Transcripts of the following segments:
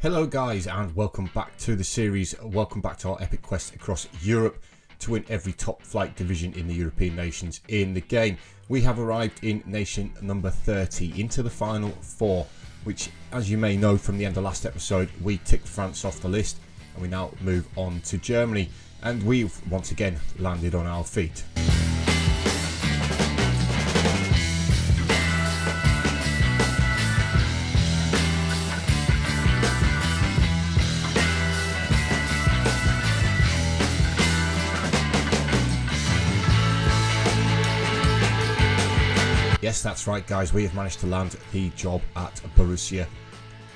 Hello guys, and welcome back to the series. Welcome back to our epic quest across Europe to win every top flight division in the European nations in the game. We have arrived in nation number 30 into the final four, which, as you may know from the end of last episode, we ticked France off the list and we now move on to Germany, and we've once again landed on our feet. Yes, that's right guys, we have managed to land the job at Borussia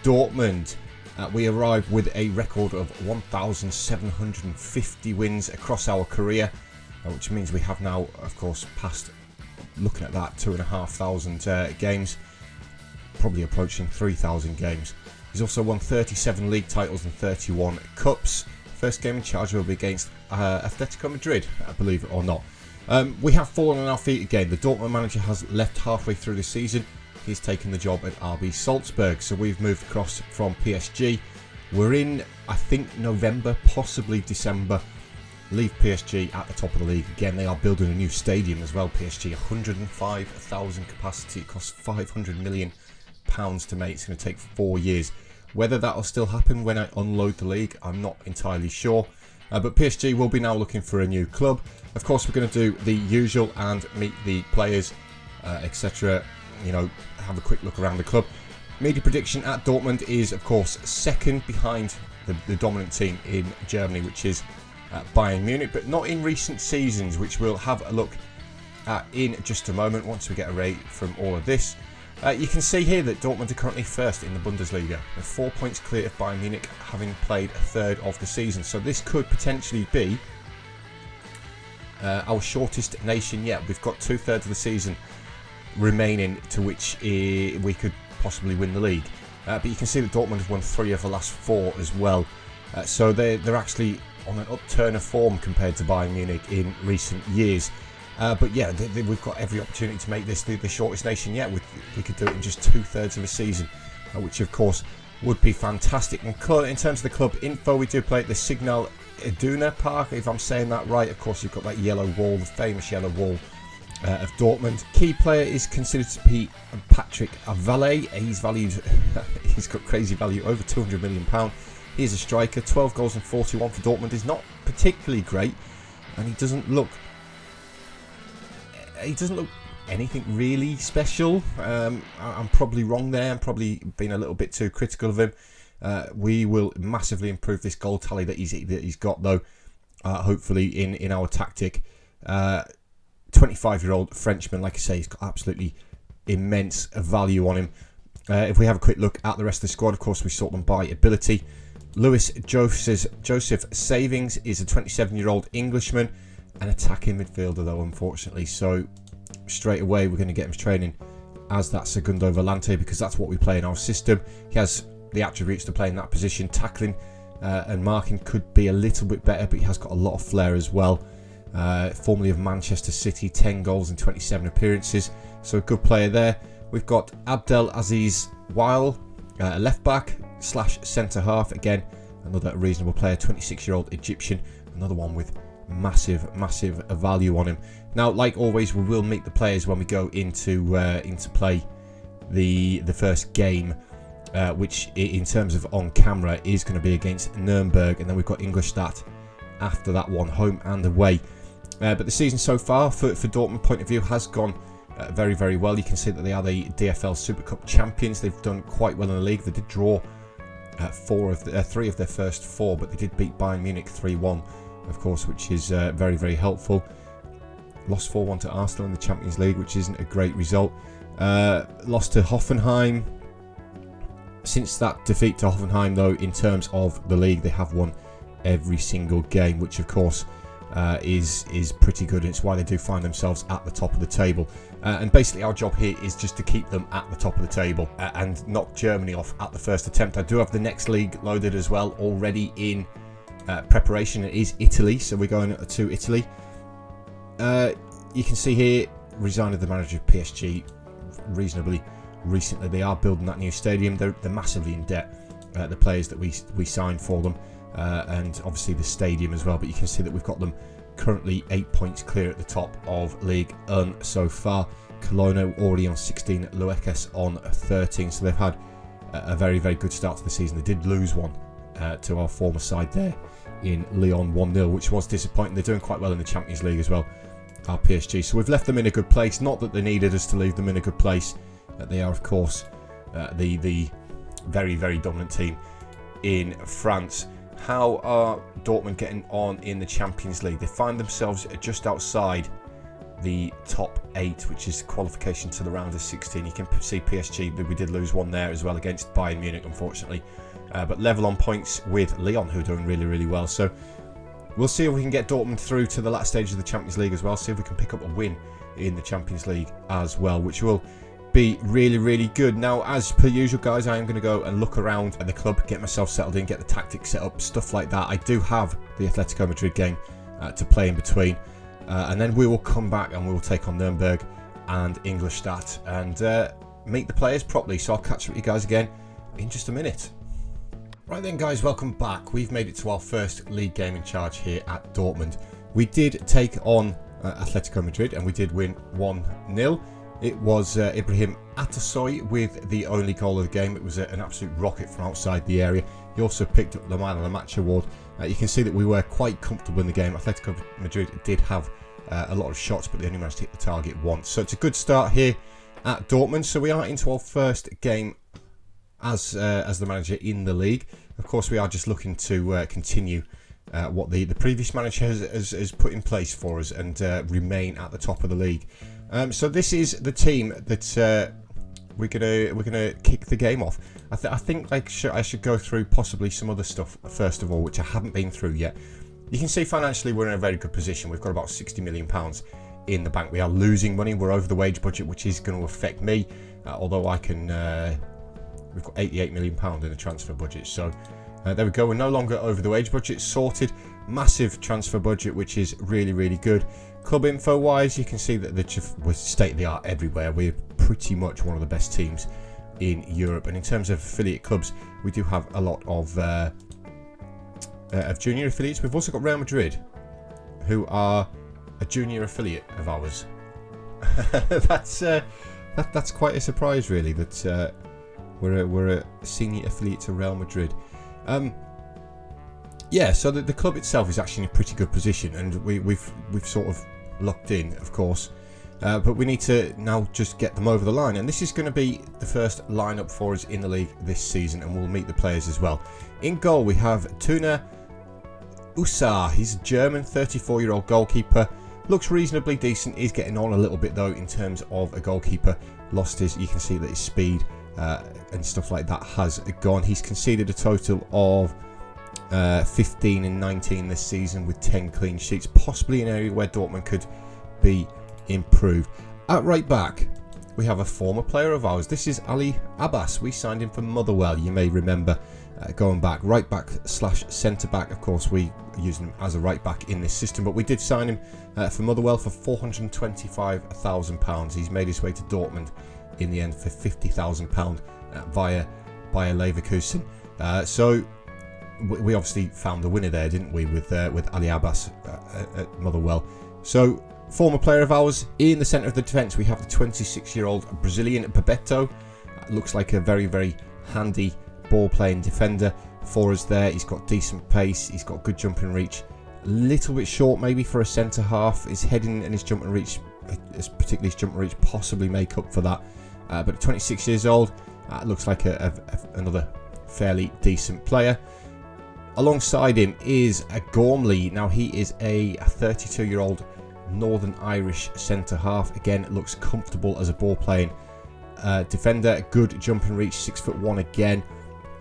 Dortmund. We arrived with a record of 1,750 wins across our career, which means we have now, of course, passed, looking at that, 2,500 games, probably approaching 3,000 games. He's also won 37 league titles and 31 cups. First game in charge will be against Atletico Madrid, believe it or not. We have fallen on our feet again. The Dortmund manager has left halfway through the season. He's taken the job at RB Salzburg, so we've moved across from PSG. We're in, I think, November, possibly December. Leave PSG at the top of the league. Again, they are building a new stadium as well. PSG, 105,000 capacity. It costs £500 million to make. It's going to take 4 years. Whether that will still happen when I unload the league, I'm not entirely sure. But PSG will be now looking for a new club. Of course, we're going to do the usual and meet the players, etc. You know, have a quick look around the club. Media prediction at Dortmund is, of course, second behind the dominant team in Germany, which is Bayern Munich, but not in recent seasons, which we'll have a look at in just a moment once we get a rate from all of this. You can see here that Dortmund are currently first in the Bundesliga. They're 4 points clear of Bayern Munich, having played a third of the season. So this could potentially be our shortest nation yet. We've got 2/3 of the season remaining to which we could possibly win the league. But you can see that Dortmund have won 3 of the last 4 as well. So they're actually on an upturn of form compared to Bayern Munich in recent years. But yeah, we've got every opportunity to make this the shortest nation yet. We could do it in just 2/3 of a season, which of course would be fantastic. And in terms of the club info, we do play at the Signal Iduna Park, if I'm saying that right. Of course, you've got that yellow wall, the famous yellow wall of Dortmund. Key player is considered to be Patrick Avalle. He's valued, he's got crazy value, over £200 million. He's a striker, 12 goals and 41 for Dortmund. Is not particularly great, and he doesn't look anything really special. I'm probably wrong there. I'm probably being a little bit too critical of him. We will massively improve this goal tally that he's got, though, hopefully in our tactic. 25-year-old Frenchman, like I say, he's got absolutely immense value on him. If we have a quick look at the rest of the squad, of course, we sort them by ability. Lewis Joseph Savings is a 27-year-old Englishman, an attacking midfielder, though, unfortunately. So straight away, we're going to get him training as that Segundo Volante, because that's what we play in our system. He has the attributes to play in that position. Tackling and marking could be a little bit better, but he has got a lot of flair as well. Formerly of Manchester City, 10 goals in 27 appearances, so a good player there. We've got Abdel Aziz Weil, left back / centre half. Again, another reasonable player, 26-year-old Egyptian, another one with massive value on him. Now, like always, we will meet the players when we go into play the first game, which in terms of on camera is going to be against Nuremberg, and then we've got Ingolstadt after that one, home and away. But the season so far, for Dortmund point of view, has gone very well. You can see that they are the DFL Super Cup champions. They've done quite well in the league. They did draw 3 of their first 4, but they did beat Bayern Munich 3-1, of course, which is very helpful. Lost 4-1 to Arsenal in the Champions League, which isn't a great result. Lost to Hoffenheim. Since that defeat to Hoffenheim, though, in terms of the league, they have won every single game, which of course is pretty good. It's why they do find themselves at the top of the table. And basically our job here is just to keep them at the top of the table and knock Germany off at the first attempt. I do have the next league loaded as well already in preparation. It is Italy, so we're going to Italy. You can see here, resigned as the manager of PSG reasonably recently. They are building that new stadium. They're massively in debt. the players that we signed for them, and obviously the stadium as well. But you can see that we've got them currently 8 points clear at the top of League 1 so far. Cologne already on 16, Luekas on 13, so they've had a very, very good start to the season. They did lose one to our former side there in Lyon 1-0, which was disappointing. They're doing quite well in the Champions League as well, our PSG. So we've left them in a good place. Not that they needed us to leave them in a good place. They are, of course, the very, very dominant team in France. How are Dortmund getting on in the Champions League? They find themselves just outside the top 8, which is qualification to the round of 16. You can see PSG, we did lose one there as well against Bayern Munich, unfortunately. But level on points with Lyon, who are doing really, really well. So we'll see if we can get Dortmund through to the last stage of the Champions League as well. See if we can pick up a win in the Champions League as well, which will be really, really good. Now, as per usual, guys, I am going to go and look around at the club, get myself settled in, get the tactics set up, stuff like that. I do have the Atletico Madrid game to play in between. And then we will come back and we will take on Nuremberg and Ingolstadt and meet the players properly. So I'll catch up with you guys again in just a minute. Right then, guys, welcome back. We've made it to our first league game in charge here at Dortmund. We did take on Atletico Madrid and we did win 1-0. It was Ibrahim Atasoy with the only goal of the game. It was an absolute rocket from outside the area. He also picked up the Man of the Match award. You can see that we were quite comfortable in the game. Atletico Madrid did have a lot of shots, but they only managed to hit the target once. So it's a good start here at Dortmund. So we are into our first game as the manager in the league. Of course, we are just looking to continue what the previous manager has put in place for us and remain at the top of the league. So this is the team that we're gonna kick the game off. I think I should go through possibly some other stuff first of all, which I haven't been through yet. You can see financially we're in a very good position. We've got about £60 million in the bank. We are losing money. We're over the wage budget, which is going to affect me. Although I can, we've got £88 million in the transfer budget. So there we go. We're no longer over the wage budget. Sorted. Massive transfer budget, which is really, really good. Club info wise, you can see that we're state of the art everywhere. We're pretty much one of the best teams in Europe. And in terms of affiliate clubs, we do have a lot of junior affiliates. We've also got Real Madrid, who are a junior affiliate of ours. That's quite a surprise, really, that we're a senior affiliate to Real Madrid. Yeah, so the club itself is actually in a pretty good position, and we've sort of locked in, of course. But we need to now just get them over the line, and this is going to be the first lineup for us in the league this season, and we'll meet the players as well. In goal, we have Tuna Usar. He's a German, 34-year-old goalkeeper. Looks reasonably decent. He's getting on a little bit though in terms of a goalkeeper. You can see that his speed and stuff like that has gone. He's conceded a total of 15 and 19 this season with 10 clean sheets. Possibly an area where Dortmund could be improved. At right back, we have a former player of ours. This is Ali Abbas. We signed him for Motherwell. You may remember going back. Right back / centre back. Of course, we are using him as a right back in this system, but we did sign him for Motherwell for £425,000. He's made his way to Dortmund in the end for £50,000 via Leverkusen. So we obviously found the winner there, didn't we, with Ali Abbas at Motherwell. So former player of ours. In the centre of the defence, we have the 26-year-old Brazilian Bebeto. Looks like a very, very handy ball-playing defender for us there. He's got decent pace. He's got good jumping reach. A little bit short maybe for a centre-half. His heading and his jumping reach, particularly his jumping reach, possibly make up for that. But at 26 years old, looks like another fairly decent player. Alongside him is a Gormley. Now he is a 32-year-old Northern Irish centre-half. Again, looks comfortable as a ball-playing defender. Good jumping reach, 6'1" again.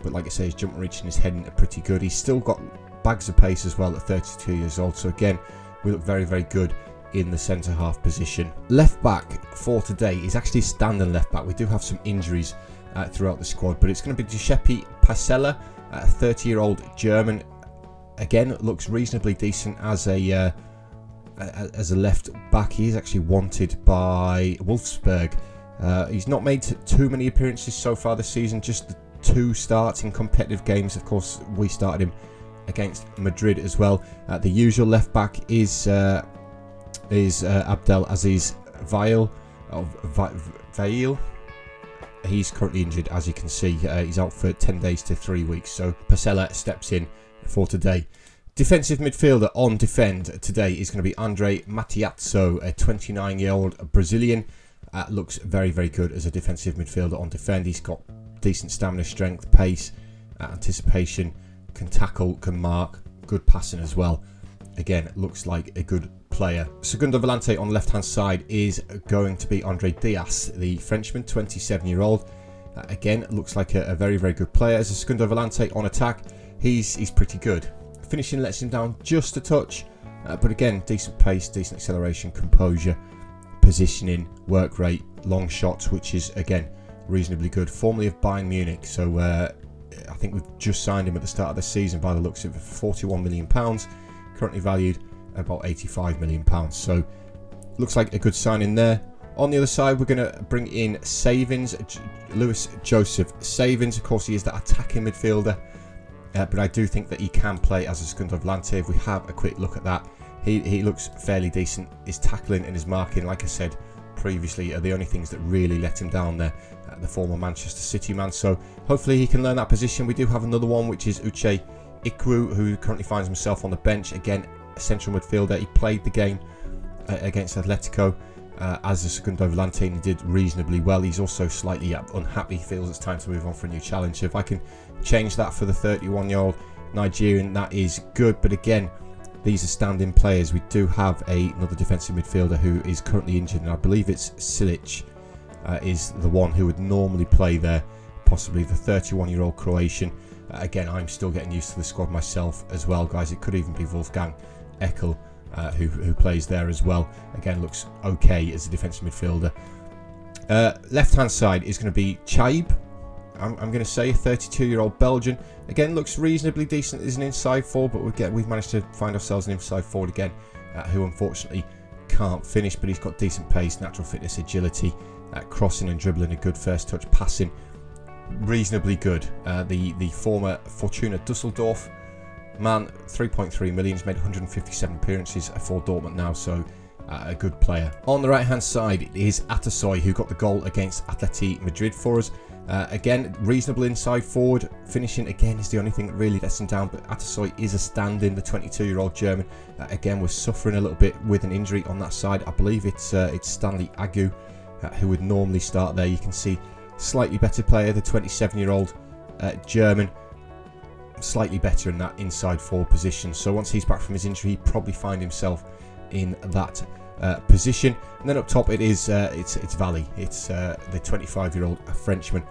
But like I say, his jumping reach and his heading are pretty good. He's still got bags of pace as well at 32 years old. So again, we look very, very good in the centre-half position. Left back for today is actually a standing left back. We do have some injuries throughout the squad, but it's going to be Giuseppe Pasella, a 30-year-old German. Again, looks reasonably decent as a left back. He is actually wanted by Wolfsburg. He's not made too many appearances so far this season, just 2 starts in competitive games. Of course, we started him against Madrid as well. The usual left back is Abdel Aziz Vail. He's currently injured, as you can see. He's out for 10 days to 3 weeks. So Pasella steps in for today. Defensive midfielder on defend today is going to be Andre Matiazzo, a 29-year-old Brazilian. Looks very, very good as a defensive midfielder on defend. He's got decent stamina, strength, pace, anticipation, can tackle, can mark, good passing as well. Again, looks like a good player. Segundo volante on the left-hand side is going to be Andre Diaz, the Frenchman, 27-year-old. Again, looks like a very, very good player. As a segundo volante on attack, he's pretty good. Finishing lets him down just a touch, but again, decent pace, decent acceleration, composure, positioning, work rate, long shots, which is, again, reasonably good. Formerly of Bayern Munich, so I think we've just signed him at the start of the season by the looks of it for £41 million, currently valued at about £85 million. So, looks like a good signing there. On the other side, we're going to bring in Savings, Lewis Joseph Savings. Of course, he is that attacking midfielder. But I do think that he can play as a segundo volante. If we have a quick look at that, he looks fairly decent. His tackling and his marking, like I said previously, are the only things that really let him down there. The former Manchester City man. So hopefully he can learn that position. We do have another one, which is Uche Ikwu, who currently finds himself on the bench. Again, a central midfielder. He played the game against Atletico as a segundo volante and he did reasonably well. He's also slightly unhappy. He feels it's time to move on for a new challenge. So if I can change that for the 31-year-old Nigerian, that is good. But again, these are stand-in players. We do have another defensive midfielder who is currently injured, and I believe it's Silic is the one who would normally play there, possibly the 31-year-old Croatian. Again, I'm still getting used to the squad myself as well, guys. It could even be Wolfgang Eckel who plays there as well. Again, looks okay as a defensive midfielder. Left-hand side is going to be Chaib. I'm going to say a 32-year-old Belgian. Again, looks reasonably decent as an inside forward, but we've managed to find ourselves an inside forward again, who unfortunately can't finish, but he's got decent pace, natural fitness, agility, crossing and dribbling, a good first touch, passing, reasonably good. The former Fortuna Dusseldorf man, 3.3 million, he's made 157 appearances for Dortmund now, so a good player. On the right hand side is Atasoy, who got the goal against Atleti Madrid for us. Again, reasonable inside forward. Finishing again is the only thing that really lets him down, but Atasoy is a stand-in, the 22-year-old German. Again, we're suffering a little bit with an injury on that side. I believe it's Stanley Agu who would normally start there. You can see slightly better player, the 27-year-old German, slightly better in that inside forward position. So once he's back from his injury, he'd probably find himself in that position. And then up top it is it's Valley. It's the 25-year-old Frenchman.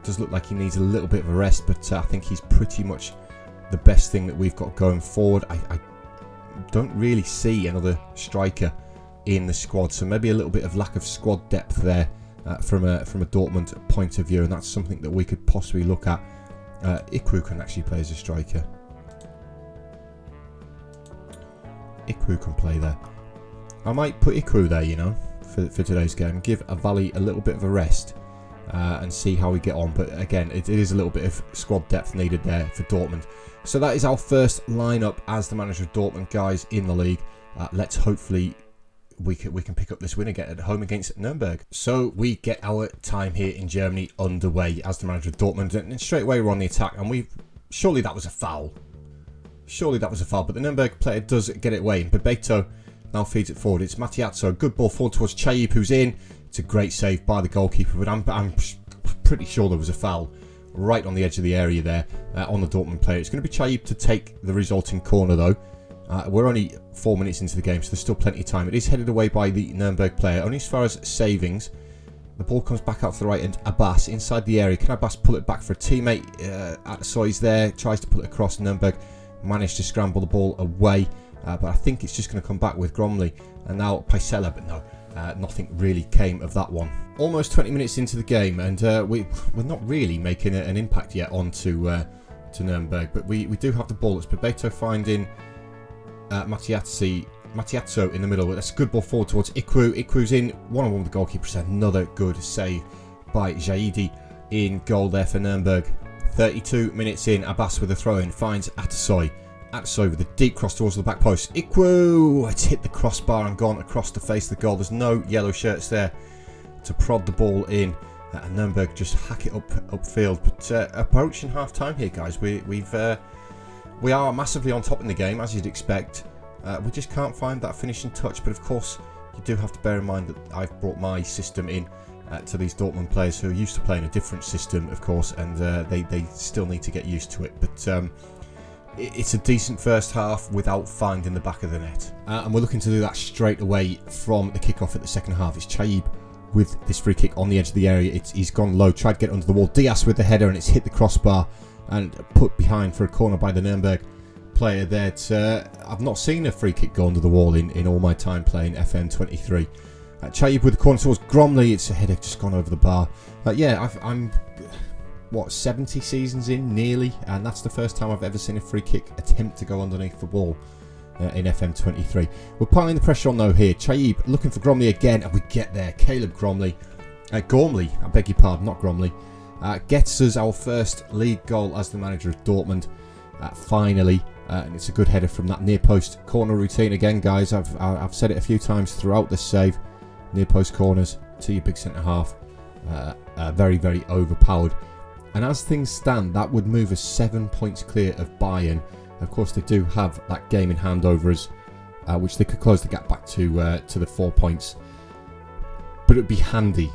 Does look like he needs a little bit of a rest, but I think he's pretty much the best thing that we've got going forward. I don't really see another striker in the squad, so maybe a little bit of lack of squad depth there from a Dortmund point of view, and that's something that we could possibly look at. Ikwu can actually play as a striker. Ikwu can play there. I might put Ikwu there, you know, for today's game. Give Valley a little bit of a rest and see how we get on. But again, it is a little bit of squad depth needed there for Dortmund. So that is our first lineup as the manager of Dortmund, guys, in the league. Let's hopefully we can pick up this win again at home against Nuremberg. So we get our time here in Germany underway as the manager of Dortmund, and straight away we're on the attack, and surely that was a foul. Surely that was a foul, but the Nuremberg player does get it away, and Bebeto now feeds it forward. It's Matiazzo, good ball forward towards Chaib, who's in. It's a great save by the goalkeeper, but I'm pretty sure there was a foul right on the edge of the area there on the Dortmund player. It's going to be Chaib to take the resulting corner though. We're only 4 minutes into the game, so there's still plenty of time. It is headed away by the Nuremberg player, only as far as Savings. The ball comes back out to the right, and Abbas inside the area. Can Abbas pull it back for a teammate? Atasoy's there, tries to pull it across. Nuremberg managed to scramble the ball away, but I think it's just going to come back with Gromley. And now Paisella, but no, nothing really came of that one. Almost 20 minutes into the game, and we're not really making an impact yet onto to Nuremberg, but we do have the ball. It's Bebeto finding Matiazzo in the middle. That's a good ball forward towards Ikwu. Ikwu's in, one-on-one with the goalkeeper. Another good save by Jaidi in goal there for Nuremberg. 32 minutes in, Abbas with a throw-in finds Atasoy. Atasoy with a deep cross towards the back post. Ikwu! It's hit the crossbar and gone across the face of the goal. There's no yellow shirts there to prod the ball in. And Nürnberg just hack it upfield. But approaching half-time here, guys. We are massively on top in the game, as you'd expect. We just can't find that finishing touch. But of course, you do have to bear in mind that I've brought my system in to these Dortmund players who are used to playing a different system, of course, and they still need to get used to it. But it's a decent first half without finding the back of the net. And we're looking to do that straight away from the kickoff at the second half. It's Chaib with this free kick on the edge of the area. He's gone low, tried to get under the wall. Diaz with the header, and it's hit the crossbar and put behind for a corner by the Nürnberg player there. I've not seen a free kick go under the wall in all my time playing FM23. Chaib with the corner towards Gromley. It's a header just gone over the bar. I'm 70 seasons in, nearly, and that's the first time I've ever seen a free kick attempt to go underneath the ball in FM23. We're piling the pressure on though here. Chaib looking for Gromley again, and we get there. Caleb Gormley, I beg your pardon, not Gromley, gets us our first league goal as the manager of Dortmund. Finally, and it's a good header from that near post corner routine again, guys. I've said it a few times throughout this save. Near post corners to your big centre half, very, very overpowered. And as things stand, that would move us 7 points clear of Bayern. Of course, they do have that game in hand over us, which they could close the gap back to the 4 points. But it would be handy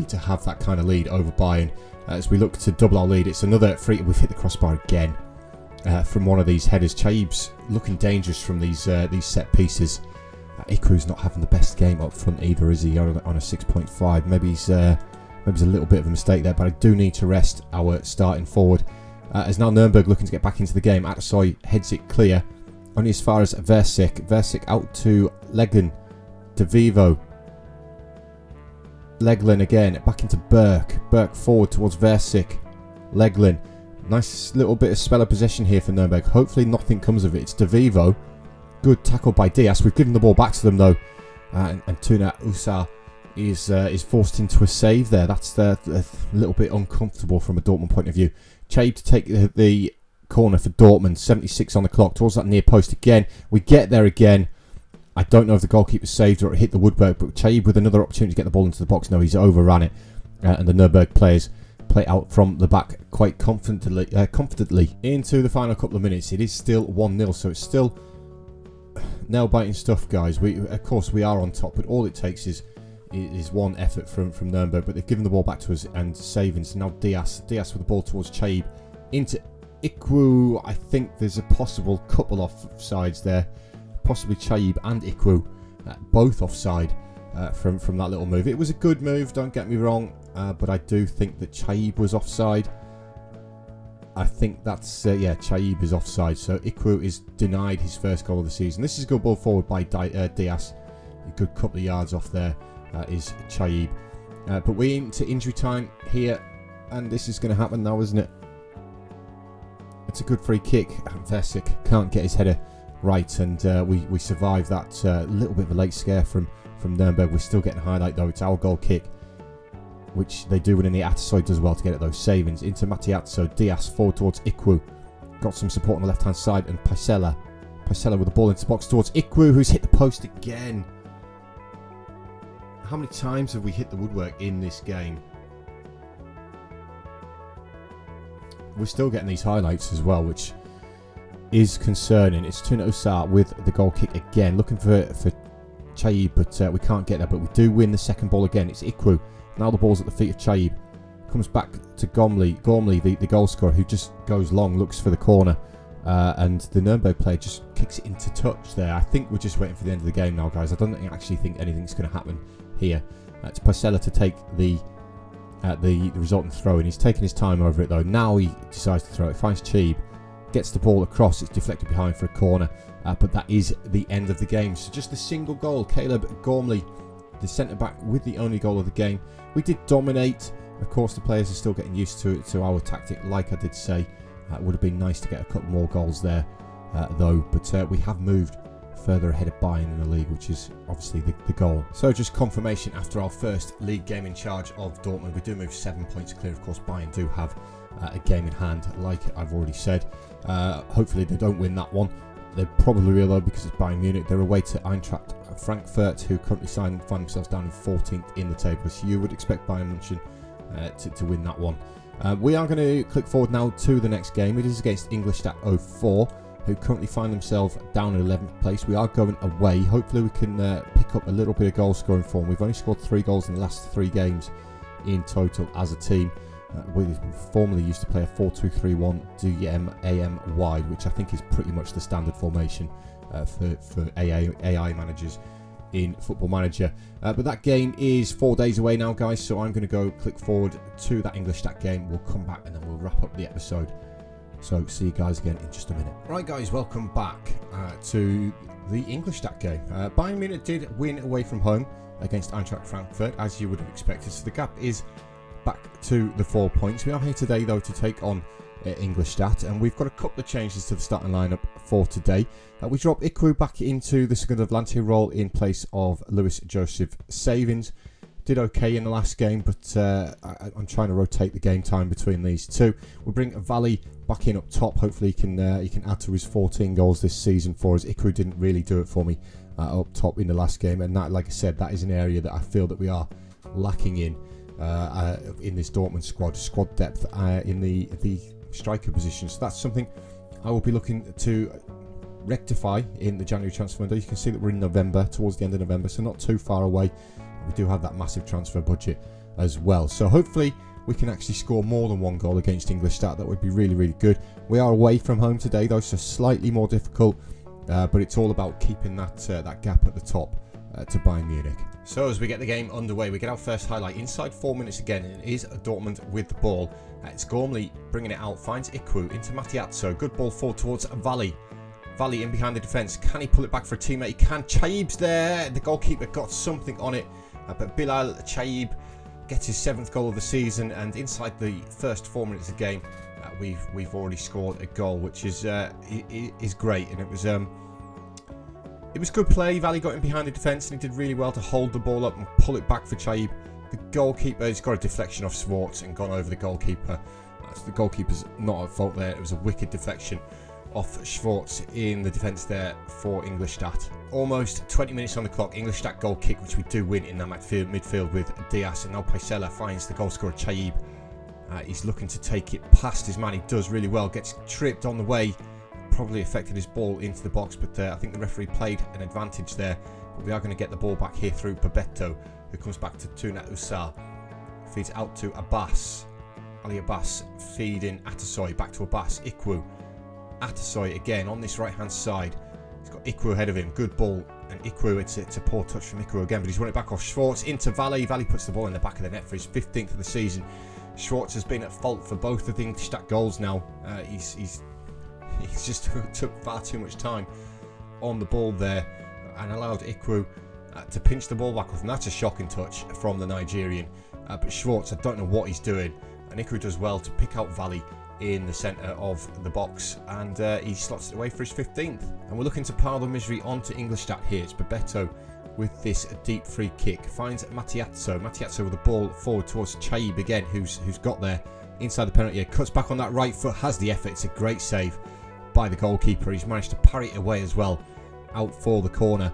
to have that kind of lead over Bayern as we look to double our lead. It's another free. We've hit the crossbar again from one of these headers. Chaib's looking dangerous from these set pieces. Ikwu's not having the best game up front either, is he? On a 6.5. Maybe he's a little bit of a mistake there, but I do need to rest our starting forward. As now Nürnberg looking to get back into the game. Atasoy heads it clear, only as far as Versik. Versik out to Leglen. De Vivo. Leglen again, back into Burke. Burke forward towards Versik. Leglen. Nice little bit of spell of possession here for Nürnberg. Hopefully nothing comes of it. It's De Vivo. Good tackle by Diaz. We've given the ball back to them though, and Tuna Usar is forced into a save there. That's a little bit uncomfortable from a Dortmund point of view. Chaib to take the corner for Dortmund. 76 on the clock towards that near post again. We get there again. I don't know if the goalkeeper saved or it hit the woodwork, but Chaib with another opportunity to get the ball into the box. No, he's overran it, and the Nürnberg players play out from the back quite confidently into the final couple of minutes. It is still 1-0, so it's still nail-biting stuff, guys. Of course we are on top, but all it takes is one effort from Nürnberg. But they've given the ball back to us and saving. So now Diaz with the ball towards Chaib into Ikwu. I think there's a possible couple offsides there, possibly Chaib and Ikwu, both offside from that little move. It was a good move, don't get me wrong, but I do think that Chaib was offside. I think that's, Chaib is offside. So Ikwu is denied his first goal of the season. This is a good ball forward by Diaz. A good couple of yards off there is Chaib. But we're into injury time here, and this is going to happen now, isn't it? It's a good free kick. Versik can't get his header right, and we survive that little bit of a late scare from Nürnberg. We're still getting a highlight though. It's our goal kick, which they do win in the Atasoy does well to get at those savings. Into Matiazzo. Diaz forward towards Ikwu. Got some support on the left hand side, and Paisela with the ball into the box towards Ikwu, who's hit the post again. How many times have we hit the woodwork in this game? We're still getting these highlights as well, which is concerning. It's Tuna Usar with the goal kick again, looking for Chaib, but we can't get there. But we do win the second ball again. It's Ikwu. Now the ball's at the feet of Chaib. Comes back to Gormley, the goal scorer, who just goes long, looks for the corner. And the Nürnberg player just kicks it into touch there. I think we're just waiting for the end of the game now, guys. I don't actually think anything's going to happen here. It's Paisela to take the resultant throw, and he's taking his time over it though. Now he decides to throw it. Finds Chaib, gets the ball across. It's deflected behind for a corner, but that is the end of the game. So just a single goal. Caleb Gormley, the centre-back, with the only goal of the game. We did dominate. Of course, the players are still getting used to our tactic, like I did say. It would have been nice to get a couple more goals there, though. But we have moved further ahead of Bayern in the league, which is obviously the goal. So just confirmation after our first league game in charge of Dortmund. We do move 7 points clear. Of course, Bayern do have a game in hand, like I've already said. Hopefully they don't win that one. They probably will though, because it's Bayern Munich. They're away to Eintracht Frankfurt, who currently find themselves down in 14th in the table. So you would expect Bayern München to win that one. We are going to click forward now to the next game. It is against Ingolstadt 04, who currently find themselves down in 11th place. We are going away. Hopefully we can pick up a little bit of goal scoring form. We've only scored 3 goals in the last 3 games in total as a team. We formerly used to play a 4-2-3-1 DM-AM wide, which I think is pretty much the standard formation for AI managers in Football Manager. But that game is 4 days away now, guys, so I'm going to go click forward to that Ingolstadt game. We'll come back and then we'll wrap up the episode. So see you guys again in just a minute. Right, guys, welcome back to the Ingolstadt game. Bayern Munich did win away from home against Eintracht Frankfurt, as you would have expected, so the gap is back to the 4 points. We are here today though to take on Ingolstadt, and we've got a couple of changes to the starting lineup for today. We drop Ikwu back into the SecondYellowCard role in place of Lewis Joseph Savings. Did okay in the last game, but I'm trying to rotate the game time between these two. We'll bring Valley back in up top. Hopefully he can add to his 14 goals this season for us. Ikwu didn't really do it for me up top in the last game, and that, like I said, that is an area that I feel that we are lacking in this Dortmund squad depth in the striker position. So that's something I will be looking to rectify in the January transfer window. You can see that we're in November, towards the end of November, so not too far away. We do have that massive transfer budget as well. So hopefully we can actually score more than 1 goal against Ingolstadt. That would be really, really good. We are away from home today though, so slightly more difficult, but it's all about keeping that gap at the top to Bayern Munich. So as we get the game underway, we get our first highlight. Inside 4 minutes again, and it is Dortmund with the ball. It's Gormley bringing it out, finds Ikwu into Matiazzo. Good ball forward towards Valley. Valley in behind the defence. Can he pull it back for a teammate? He can. Chaib's there. The goalkeeper got something on it, but Bilal Chaib gets his 7th goal of the season, and inside the first 4 minutes of the game, we've already scored a goal, which is great, and it was good play. Valley got in behind the defence and he did really well to hold the ball up and pull it back for Chaib. The goalkeeper's got a deflection off Schwartz and gone over the goalkeeper. So the goalkeeper's not at fault there. It was a wicked deflection off Schwartz in the defence there for Ingolstadt. Almost 20 minutes on the clock. Ingolstadt goal kick, which we do win in that midfield with Diaz. And now Paisela finds the goal scorer Chaib. He's looking to take it past his man. He does really well. Gets tripped on the way. Probably affected his ball into the box, but I think the referee played an advantage there. But we are going to get the ball back here through Babetto, who comes back to Tuna Usar. Feeds out to Abbas. Ali Abbas feeding Atasoy, back to Abbas. Ikwu. Atasoy again on this right hand side. He's got Ikwu ahead of him. Good ball. And Ikwu, it's a poor touch from Ikwu again, but he's run it back off Schwartz into Valley. Valley puts the ball in the back of the net for his 15th of the season. Schwartz has been at fault for both of the Ingolstadt goals now. He's just took far too much time on the ball there and allowed Ikwu to pinch the ball back off him. That's a shocking touch from the Nigerian. But Schwartz, I don't know what he's doing. And Ikwu does well to pick out Valley in the centre of the box. And he slots it away for his 15th. And we're looking to pile the misery onto Ingolstadt here. It's Babetto with this deep free kick. Finds Matiazzo. Matiazzo with the ball forward towards Chaib again, who's got there inside the penalty area. Cuts back on that right foot, has the effort. It's a great save by the goalkeeper. He's managed to parry it away as well, out for the corner.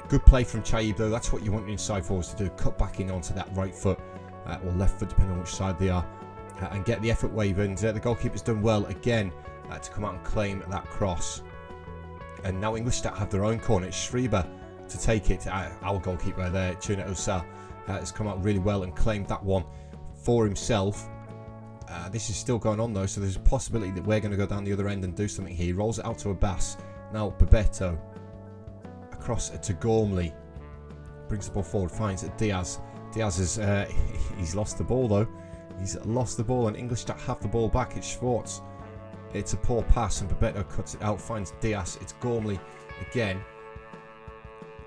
Good play from Chaib though. That's what you want your inside forwards to do. Cut back in onto that right foot or left foot, depending on which side they are, and get the effort wave. And the goalkeeper's done well again to come out and claim that cross. And now Ingolstadt have their own corner. It's Schreiber to take it. Our goalkeeper there, Tuna Osa, has come out really well and claimed that one for himself. This is still going on though, so there's a possibility that we're going to go down the other end and do something here. He rolls it out to Abbas. Now Babetto across to Gormley. Brings the ball forward, finds Diaz. Diaz has he's lost the ball though. He's lost the ball, and Ingolstadt have the ball back. It's Schwartz. It's a poor pass, and Babetto cuts it out, finds Diaz. It's Gormley again.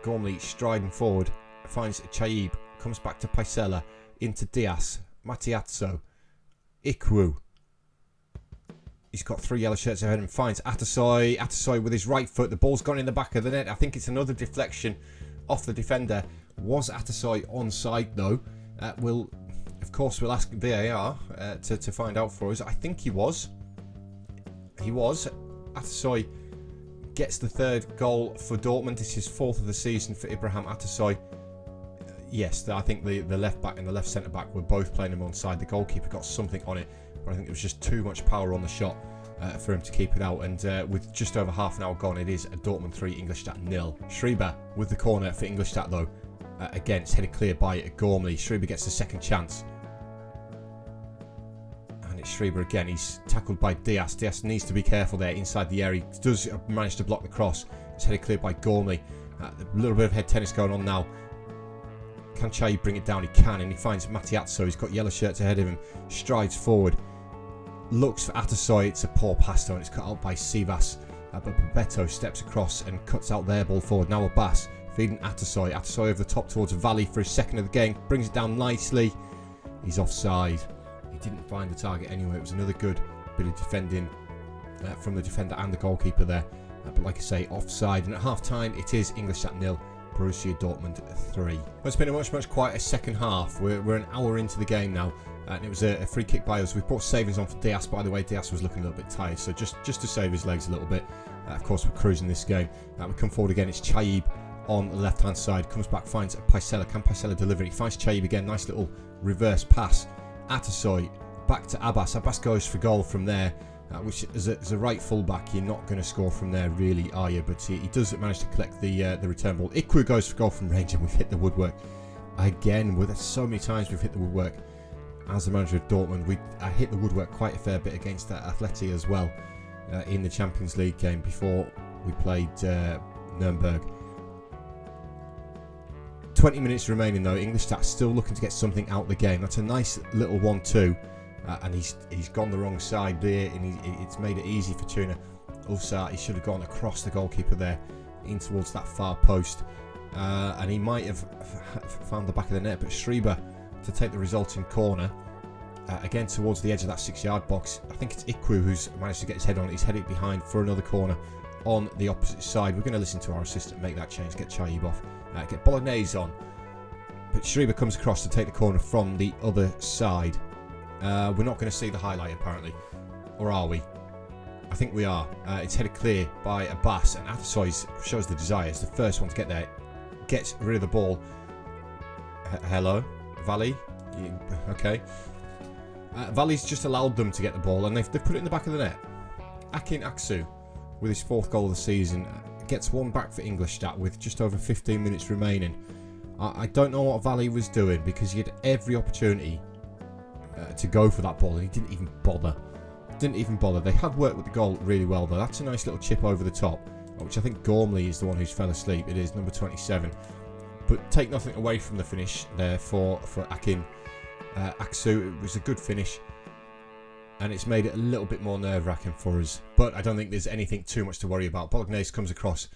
Gormley striding forward, finds Chaib. Comes back to Paisela, into Diaz. Matiazzo. Ikwu. He's got 3 yellow shirts ahead and finds Atasoy. Atasoy with his right foot. The ball's gone in the back of the net. I think it's another deflection off the defender. Was Atasoy onside though? We'll Of course, we'll ask VAR to find out for us. I think he was. He was. Atasoy gets the third goal for Dortmund. This is 4th of the season for Ibrahim Atasoy. Yes, I think the left back and the left centre back were both playing him onside. The goalkeeper got something on it, but I think there was just too much power on the shot for him to keep it out. And with just over half an hour gone, it is a Dortmund 3, Ingolstadt 0. Schreiber with the corner for Ingolstadt though. Again, it's headed clear by Gormley. Schreiber gets the second chance. And it's Schreiber again. He's tackled by Diaz. Diaz needs to be careful there inside the area. He does manage to block the cross. It's headed clear by Gormley. A little bit of head tennis going on now. Can Chai bring it down? He can, and he finds Matiazzo. He's got yellow shirts ahead of him. Strides forward. Looks for Atasoy. It's a poor pass though, and it's cut out by Sivas. But Bebeto steps across and cuts out their ball forward. Now Abbas feeding Atasoy. Atasoy over the top towards Valley for his second of the game. Brings it down nicely. He's offside. He didn't find the target anyway. It was another good bit of defending from the defender and the goalkeeper there. But like I say, offside. And at half time, it is Ingolstadt 0. Borussia Dortmund 3. Well, it's been a much quieter second half. We're an hour into the game now, and it was a free kick by us. We brought savings on for Diaz, by the way. Diaz was looking a little bit tired, so just to save his legs a little bit. Of course, we're cruising this game. We come forward again. It's Chaib on the left-hand side. Comes back, finds Paisela. Can Paisela deliver it? He finds Chaib again. Nice little reverse pass. Atasoy back to Abbas. Abbas goes for goal from there. Which as a right fullback, you're not going to score from there, really, are you? But he does manage to collect the return ball. Ikwu goes for goal from range, and we've hit the woodwork again. With so many times we've hit the woodwork as the manager of Dortmund. I hit the woodwork quite a fair bit against Atleti as well in the Champions League game before we played Nuremberg. 20 minutes remaining though. Ingolstadt still looking to get something out of the game. That's a nice little 1-2. And he's gone the wrong side there, and it's made it easy for Tuna. Ulsar, he should have gone across the goalkeeper there, in towards that far post, and he might have found the back of the net. But Schreiber to take the resulting corner, again towards the edge of that 6-yard box. I think it's Ikwu who's managed to get his head on it. He's headed behind for another corner on the opposite side. We're going to listen to our assistant make that change, get Chaib off, get Bolognese on. But Schreiber comes across to take the corner from the other side. We're not going to see the highlight apparently, or are we? I think we are. It's headed clear by Abbas, and Atasoy shows the desire. It's the first one to get there. Gets rid of the ball. Hello, Valley. Okay. Valley's just allowed them to get the ball, and they've put it in the back of the net. Akin Aksu, with his 4th goal of the season, gets one back for Ingolstadt with just over 15 minutes remaining. I don't know what Valley was doing, because he had every opportunity to go for that ball, and he didn't even bother. They had worked with the goal really well though. That's a nice little chip over the top, which I think Gormley is the one who's fell asleep. It is number 27. But take nothing away from the finish there for Akin Aksu. It was a good finish, and it's made it a little bit more nerve-wracking for us. But I don't think there's anything too much to worry about. Bolognese comes across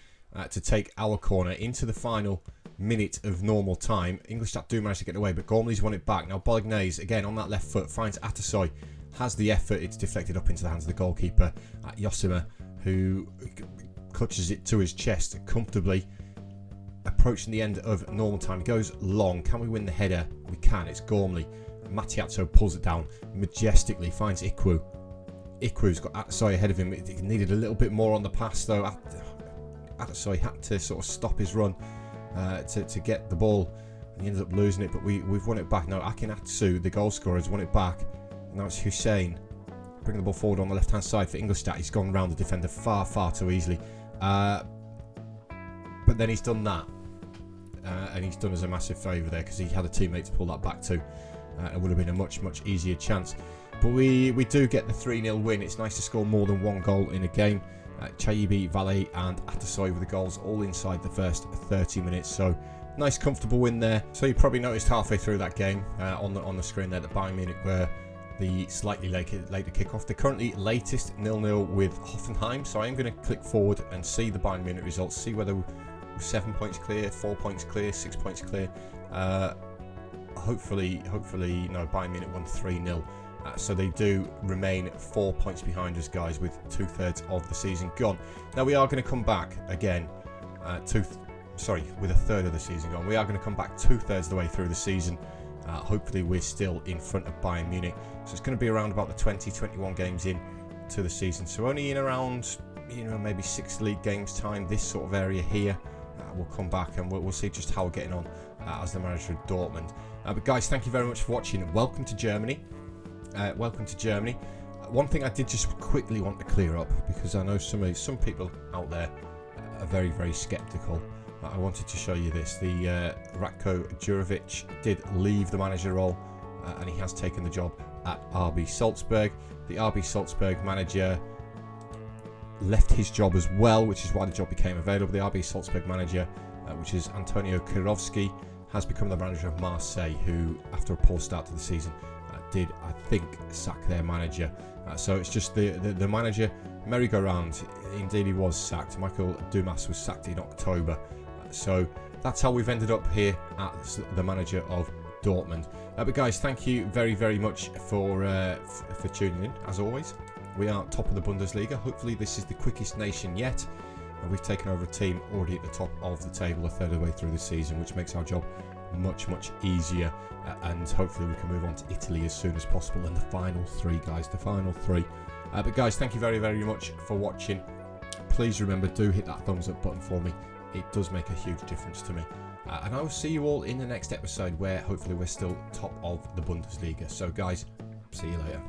to take our corner into the final minute of normal time. Ingolstadt do manage to get away, but Gormley's won it back. Now Bolognese again on that left foot finds Atasoy, has the effort. It's deflected up into the hands of the goalkeeper, Josima, who clutches it to his chest comfortably. Approaching the end of normal time, he goes long. Can we win the header? We can. It's Gormley. Matiazzo pulls it down majestically, finds Ikwu. Ikwu's got Atasoy ahead of him. It needed a little bit more on the pass though. Atasoy had to sort of stop his run to get the ball, and he ended up losing it, but we've won it back now. Akin Atsu, the goal scorer, has won it back. Now it's Hussein bringing the ball forward on the left hand side for Ingolstadt. He's gone round the defender far too easily, but then he's done that, and he's done us a massive favour there, because he had a teammate to pull that back to. It would have been a much easier chance, but we do get the 3-0 win. It's nice to score more than one goal in a game. Chaibi, Valle and Atasoy with the goals all inside the first 30 minutes. So nice comfortable win there. So you probably noticed halfway through that game on the screen there that Bayern Munich were the slightly later kickoff. They're currently latest 0-0 with Hoffenheim. So I am going to click forward and see the Bayern Munich results, see whether we're 7 points clear, 4 points clear, 6 points clear. Hopefully no, Bayern Munich won 3-0. So they do remain 4 points behind us, guys, with 2/3 of the season gone. Now we are going to come back again, with 1/3 of the season gone. We are going to come back 2/3 of the way through the season Hopefully we're still in front of Bayern Munich. So it's going to be around about the 20-21 games in to the season. So only in around, maybe 6 league games time, this sort of area here. We'll come back and we'll see just how we're getting on as the manager of Dortmund. But guys, thank you very much for watching. Welcome to Germany. One thing I did just quickly want to clear up, because I know some people out there are very, very skeptical. I wanted to show you this. The Ratko Jurovic did leave the manager role, and he has taken the job at RB Salzburg. The RB Salzburg manager left his job as well, which is why the job became available. The RB Salzburg manager, which is Antonio Kirovski, has become the manager of Marseille, who, after a poor start to the season, did, I think, sack their manager. So it's just the manager merry-go-round. Indeed, he was sacked. Michael Dumas was sacked in October. So that's how we've ended up here at the manager of Dortmund. But guys, thank you very, very much for tuning in. As always, we are top of the Bundesliga. Hopefully this is the quickest nation yet. And we've taken over a team already at the top of the table, a third of the way through the season, which makes our job much, much easier. And hopefully we can move on to Italy as soon as possible. And the final 3, guys, the final 3. But guys, thank you very, very much for watching. Please remember, do hit that thumbs up button for me. It does make a huge difference to me. And I will see you all in the next episode, where hopefully we're still top of the Bundesliga. So guys, see you later.